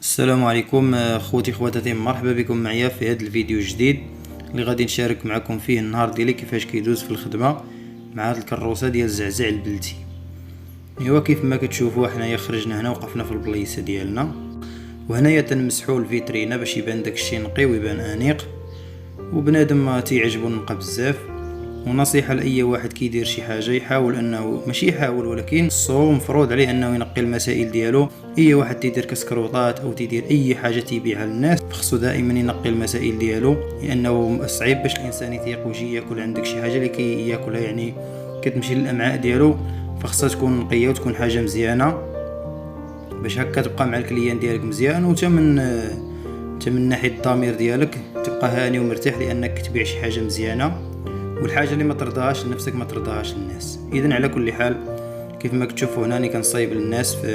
السلام عليكم خوتي خواتاتي، مرحبا بكم معايا في هذا الفيديو الجديد اللي غادي نشارك معكم فيه النهار ديالي كيفاش كيدوز في الخدمه مع هاد الكروسه ديال الزعزع البلدي. ايوا كيف ما كتشوفوا حنايا خرجنا هنا وقفنا في البلايصه ديالنا، وهنايا تنمسحوا الفيترينا باش يبان داكشي نقي ويبان انيق، وبنادم تيعجبو النقا بزاف. ونصيحه لاي واحد كيدير شي حاجه يحاول انه ماشي يحاول ولكن الصو مفروض عليه انه ينقي المسائل ديالو. اي واحد تيدير كسكروطات او تيدير اي حاجه تيبيعها للناس خصو دائما ينقي المسائل ديالو، لانه صعيب باش الانسان يثيق ويجي ياكل عندك شي حاجه اللي كياكلها يعني كتمشي للامعاء ديالو، فخصها تكون نقيه وتكون حاجه مزيانه باش هكا تبقى مع الكليان ديالك مزيان، وتا من ناحيه الضمير ديالك تبقى هاني ومرتاح لانك تبيع شي حاجه مزيانه، والحاجه اللي ما ترضاهاش لنفسك ما ترضاهاش للناس. اذا على كل حال كيف ما كتشوفوا هنا كنصايب للناس في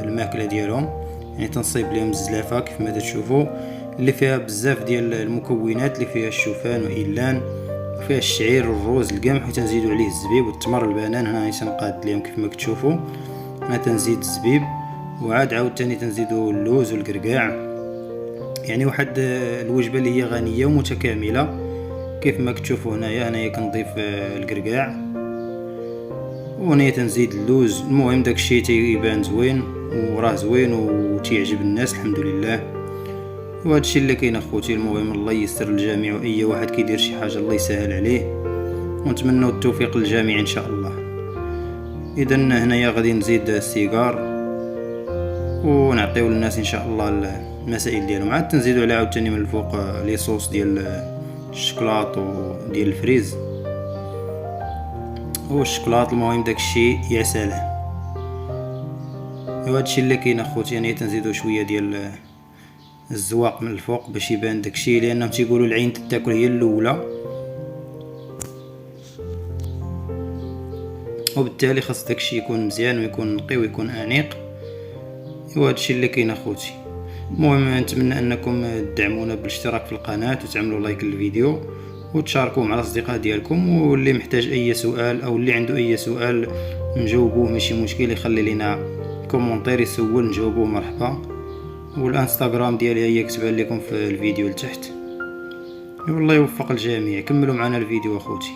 الماكله ديالهم، يعني تنصايب لهم الزلافه كيف ما تشوفوا اللي فيها بزاف ديال المكونات، اللي فيها الشوفان وإيلان وفيها الشعير والروز القمح، وتنزيدوا عليه الزبيب والتمر البنان. هنا تنقاد لهم كيف ما كتشوفوا، هنا تنزيد الزبيب وعاد عاوتاني تنزيدوا اللوز والقرقاع، يعني واحد الوجبه اللي هي غنيه ومتكامله. كيف ما كتشوفوا هنايا كنضيف القرقاع، وهنايا تنزيد اللوز. المهم داكشي تيبان زوين وراه زوين وتيعجب الناس الحمد لله. وهذا الشيء اللي كاين اخوتي. المهم الله ييسر للجميع، واي واحد كيدير شي حاجه الله يسهل عليه، ونتمنوا التوفيق للجميع ان شاء الله. اذا هنايا غادي نزيد السيجار ونعطيو للناس ان شاء الله المسائل ديالهم، عاد تنزيدوا عليها عاوتاني من الفوق لي صوص ديال الشكلاط وديال الفريز والشكلاط. المهم داكشي يا سلام. وهادشي اللي كاين اخوتي، يعني تنزيدو شويه ديال الزواق من الفوق باش يبان داكشي، لانهم تيقولوا العين تاكل هي الاولى، وبالتالي خاص داكشي يكون مزيان ويكون نقي ويكون انيق. وهادشي اللي كاين اخوتي. المهم نتمنى انكم تدعمونا بالاشتراك في القناه وتعملوا لايك للفيديو وتشاركوه مع الاصدقاء ديالكم، واللي محتاج اي سؤال او اللي عنده اي سؤال نجاوبوه ماشي مشكل، يخلي لنا كومونتير يسول نجاوبوه مرحبا. والانستغرام ديالي هي كتبان لكم في الفيديو لتحت. والله يوفق الجميع، كملوا معنا الفيديو اخوتي.